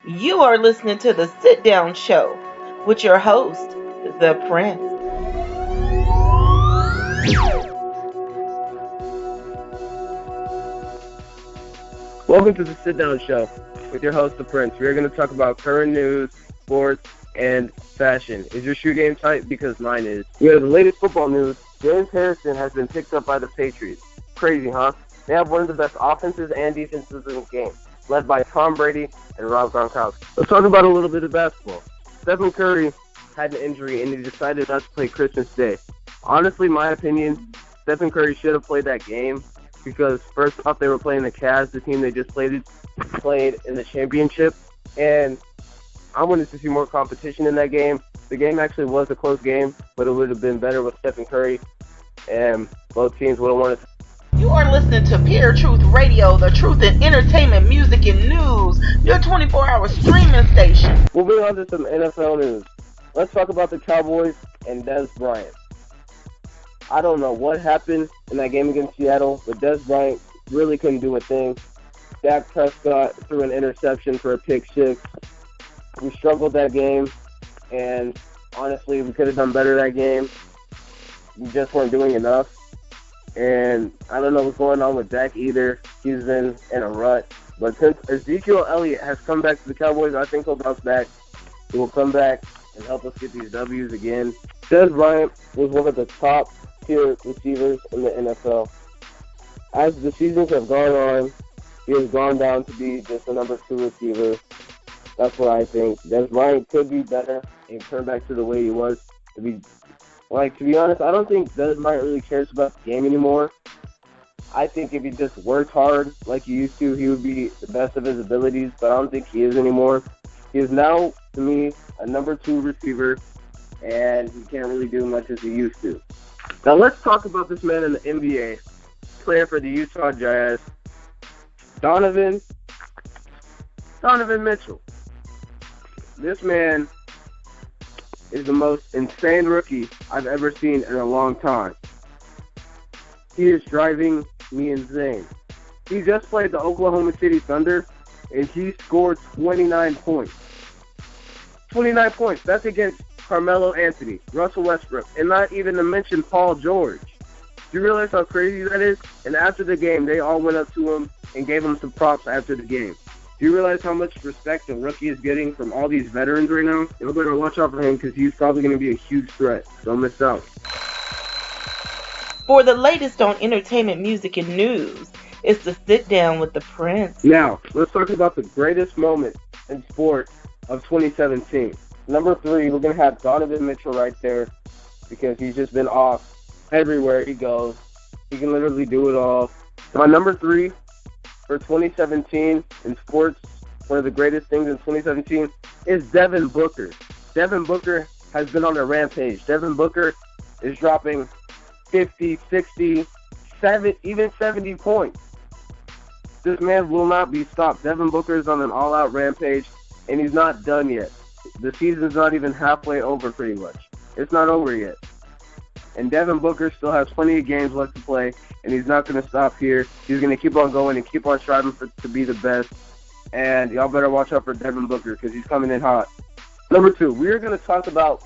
You are listening to the Sit Down Show with your host, The Prince. Welcome to the Sit Down Show with your host, The Prince. We're going to talk about current news, sports, and fashion. Is your shoe game tight? Because mine is. We have the latest football news. James Harrison has been picked up by the Patriots. Crazy, huh? They have one of the best offenses and defenses in the game, led by Tom Brady and Rob Gronkowski. Let's talk about a little bit of basketball. Stephen Curry had an injury, and he decided not to play Christmas Day. Honestly, my opinion, Stephen Curry should have played that game because first off, they were playing the Cavs, the team they just played in the championship, and I wanted to see more competition in that game. The game actually was a close game, but it would have been better with Stephen Curry, and both teams would have wanted to. You are listening to Pure Truth Radio, the truth in entertainment, music, and news, your 24-hour streaming station. Moving on to some NFL news. Let's talk about the Cowboys and Dez Bryant. I don't know what happened in that game against Seattle, but Dez Bryant really couldn't do a thing. Dak Prescott threw an interception for a pick six. We struggled that game, and honestly, we could have done better that game. We just weren't doing enough. And I don't know what's going on with Dak either. He's been in a rut. But since Ezekiel Elliott has come back to the Cowboys, I think he'll bounce back. He will come back and help us get these W's again. Dez Bryant was one of the top tier receivers in the NFL. As the seasons have gone on, he has gone down to be just a number two receiver. That's what I think. Dez Bryant could be better and turn back to the way he was. To be honest, I don't think Dez Bryant really cares about the game anymore. I think if he just worked hard like he used to, he would be the best of his abilities, but I don't think he is anymore. He is now, to me, a number two receiver, and he can't really do much as he used to. Now let's talk about this man in the NBA, player for the Utah Jazz, Donovan Mitchell. This man is the most insane rookie I've ever seen in a long time. He is driving me insane. He just played the Oklahoma City Thunder, and he scored 29 points. 29 points. That's against Carmelo Anthony, Russell Westbrook, and not even to mention Paul George. Do you realize how crazy that is? And after the game, they all went up to him and gave him some props after the game. Do you realize how much respect the rookie is getting from all these veterans right now? You better watch out for him because he's probably going to be a huge threat. Don't miss out. For the latest on entertainment, music, and news, it's the Sit Down with the Prince. Now, let's talk about the greatest moment in sports of 2017. Number 3, we're going to have Donovan Mitchell right there because he's just been off everywhere he goes. He can literally do it all. My number 3 for 2017 in sports, one of the greatest things in 2017, is Devin Booker. Devin Booker has been on a rampage. Devin Booker is dropping 50, 60, 70 points. This man will not be stopped. Devin Booker is on an all-out rampage, and he's not done yet. The season's not even halfway over, pretty much. It's not over yet. And Devin Booker still has plenty of games left to play, and he's not going to stop here. He's going to keep on going and keep on striving to be the best. And y'all better watch out for Devin Booker because he's coming in hot. Number 2, we are going to talk about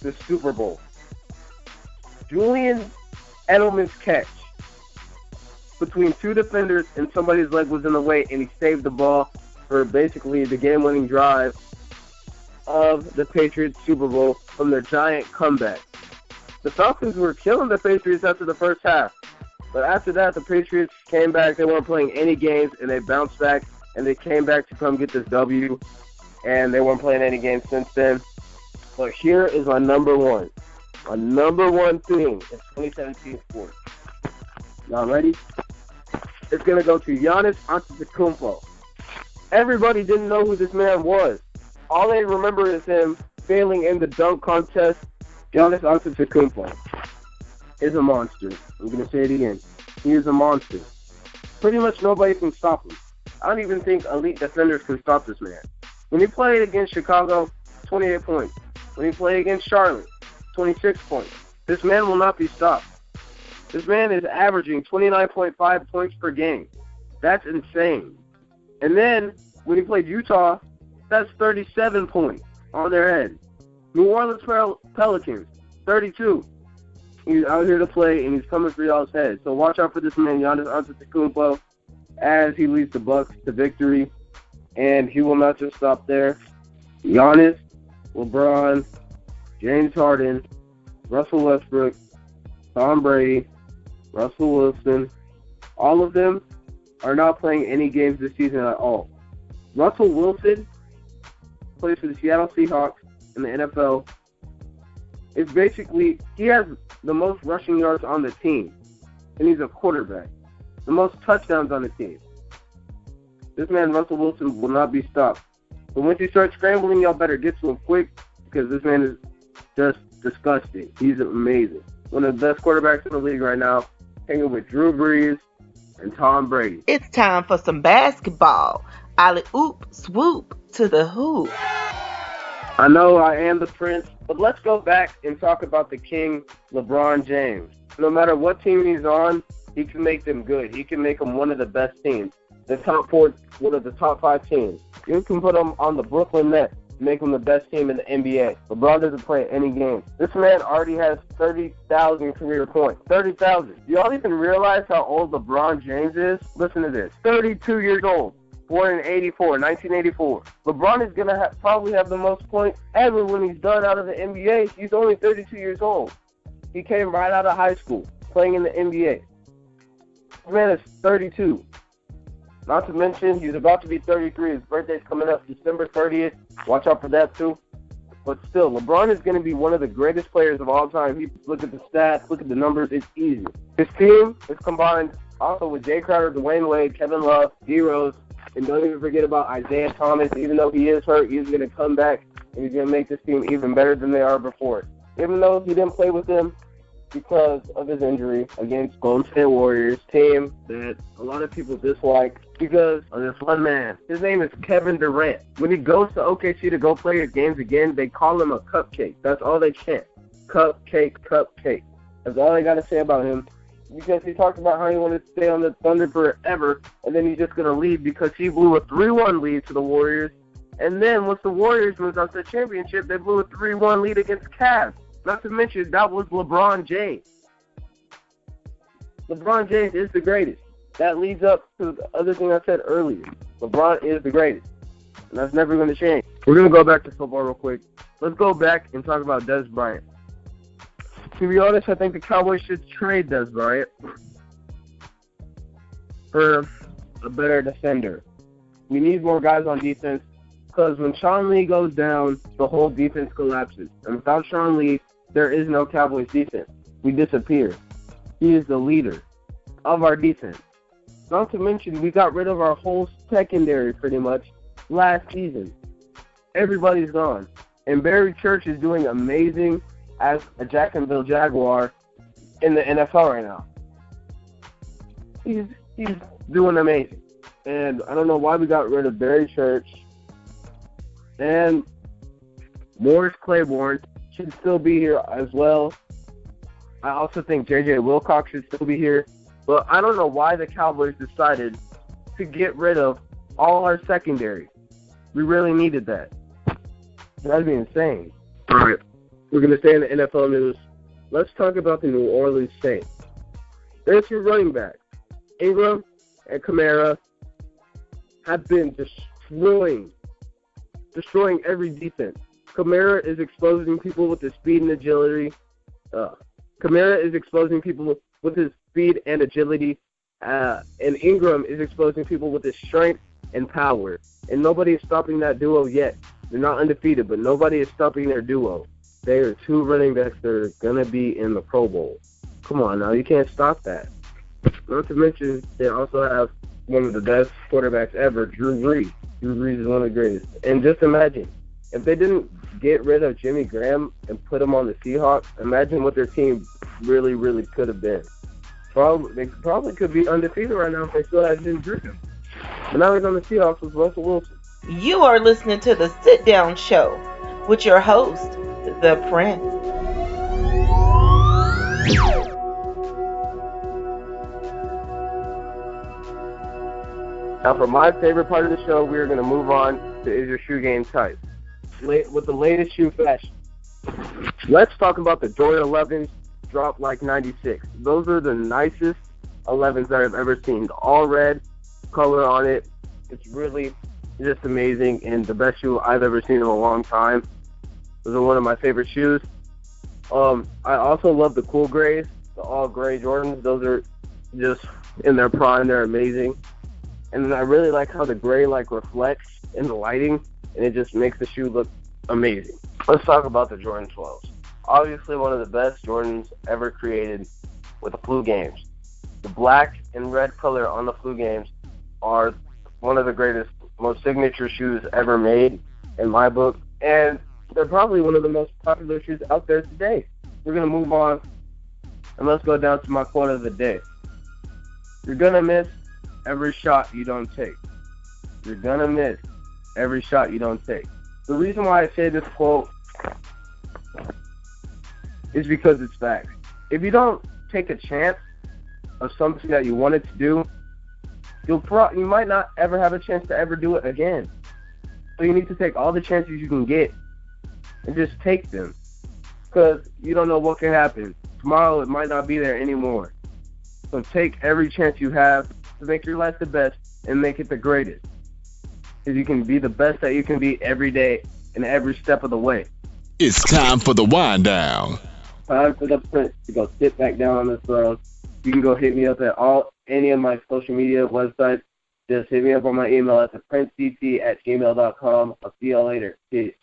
the Super Bowl. Julian Edelman's catch between two defenders and somebody's leg was in the way, and he saved the ball for basically the game-winning drive of the Patriots Super Bowl from their giant comeback. The Falcons were killing the Patriots after the first half, but after that, the Patriots came back. They weren't playing any games, and they bounced back, and they came back to come get this W, and they weren't playing any games since then. But here is my number one. My number one thing in 2017 sports. Y'all ready? It's going to go to Giannis Antetokounmpo. Everybody didn't know who this man was. All they remember is him failing in the dunk contest. Giannis Antetokounmpo is a monster. I'm going to say it again. He is a monster. Pretty much nobody can stop him. I don't even think elite defenders can stop this man. When he played against Chicago, 28 points. When he played against Charlotte, 26 points. This man will not be stopped. This man is averaging 29.5 points per game. That's insane. And then, when he played Utah, That's 37 points on their head. New Orleans Pelicans, 32. He's out here to play, and he's coming for y'all's head. So watch out for this man, Giannis Antetokounmpo, as he leads the Bucks to victory. And he will not just stop there. Giannis, LeBron, James Harden, Russell Westbrook, Tom Brady, Russell Wilson, all of them are not playing any games this season at all. Russell Wilson plays for the Seattle Seahawks in the NFL. It's basically, he has the most rushing yards on the team, and he's a quarterback. The most touchdowns on the team. This man, Russell Wilson, will not be stopped. But once you start scrambling, y'all better get to him quick, because this man is just disgusting. He's amazing. One of the best quarterbacks in the league right now, hanging with Drew Brees and Tom Brady. It's time for some basketball. Alley-oop, swoop to the hoop. I know I am the prince, but let's go back and talk about the king, LeBron James. No matter what team he's on, he can make them good. He can make them one of the best teams. The top four, one of the top 5 teams. You can put them on the Brooklyn Nets, make them the best team in the NBA. LeBron doesn't play any games. This man already has 30,000 career points. 30,000. Do y'all even realize how old LeBron James is? Listen to this. 32 years old. Born in 1984. LeBron is going to probably have the most points ever when he's done out of the NBA. He's only 32 years old. He came right out of high school playing in the NBA. This man is 32. Not to mention, he's about to be 33. His birthday's coming up December 30th. Watch out for that, too. But still, LeBron is going to be one of the greatest players of all time. You look at the stats, look at the numbers, it's easy. His team is combined also with Jay Crowder, Dwayne Wade, Kevin Love, D-Rose, and don't even forget about Isaiah Thomas. Even though he is hurt, he's going to come back, and he's going to make this team even better than they are before. Even though he didn't play with them because of his injury against Golden State Warriors, team that a lot of people dislike because of this one man. His name is Kevin Durant. When he goes to OKC to go play his games again, they call him a cupcake. That's all they chant. Cupcake, cupcake. That's all they got to say about him. Because he talked about how he wanted to stay on the Thunder forever, and then he's just going to leave because he blew a 3-1 lead to the Warriors. And then once the Warriors moved on to the championship, they blew a 3-1 lead against Cavs. Not to mention, that was LeBron James. LeBron James is the greatest. That leads up to the other thing I said earlier. LeBron is the greatest. And that's never going to change. We're going to go back to football real quick. Let's go back and talk about Dez Bryant. To be honest, I think the Cowboys should trade Dez Bryant for a better defender. We need more guys on defense because when Sean Lee goes down, the whole defense collapses. And without Sean Lee, there is no Cowboys defense. We disappear. He is the leader of our defense. Not to mention, we got rid of our whole secondary pretty much last season. Everybody's gone. And Barry Church is doing amazing as a Jacksonville Jaguar in the NFL right now. He's doing amazing. And I don't know why we got rid of Barry Church. And Morris Claiborne should still be here as well. I also think J.J. Wilcox should still be here. But I don't know why the Cowboys decided to get rid of all our secondary. We really needed that. That'd be insane. All right. We're going to stay in the NFL news. Let's talk about the New Orleans Saints. Their 2 running backs, Ingram and Kamara, have been destroying every defense. Kamara is exposing people with his speed and agility. Kamara is exposing people with his speed and agility. And Ingram is exposing people with his strength and power. And nobody is stopping that duo yet. They're not undefeated, but nobody is stopping their duo. They are 2 running backs that are going to be in the Pro Bowl. Come on now, you can't stop that. Not to mention, they also have one of the best quarterbacks ever, Drew Brees. Drew Brees is one of the greatest. And just imagine, if they didn't get rid of Jimmy Graham and put him on the Seahawks, imagine what their team really, really could have been. They probably could be undefeated right now if they still had Jimmy Graham. But now he's on the Seahawks with Russell Wilson. You are listening to The Sit Down Show with your host, The Prince. Now, for my favorite part of the show, we are going to move on is your shoe game tight with the latest shoe fashion. Let's talk about the Jordan 11s Drop Like 96. Those are the nicest 11s that I've ever seen. The all red color on it. It's really just amazing and the best shoe I've ever seen in a long time. Those are one of my favorite shoes. I also love the cool grays, the all gray Jordans. Those are just in their prime. They're amazing. And then I really like how the gray reflects in the lighting, and it just makes the shoe look amazing. Let's talk about the Jordan 12s. Obviously one of the best Jordans ever created with the Flu Games. The black and red color on the Flu Games are one of the greatest, most signature shoes ever made in my book, and they're probably one of the most popular shoes out there today. We're going to move on, and let's go down to my quote of the day. You're going to miss every shot you don't take. You're going to miss every shot you don't take. The reason why I say this quote is because it's facts. If you don't take a chance of something that you wanted to do, you might not ever have a chance to ever do it again. So you need to take all the chances you can get and just take them, because you don't know what can happen. Tomorrow it might not be there anymore. So take every chance you have to make your life the best and make it the greatest, because you can be the best that you can be every day and every step of the way. It's time for the wind down. Time for the Prince to go sit back down on the throne. You can go hit me up at any of my social media websites. Just hit me up on my email at theprincect@gmail.com. I'll see y'all later. Peace.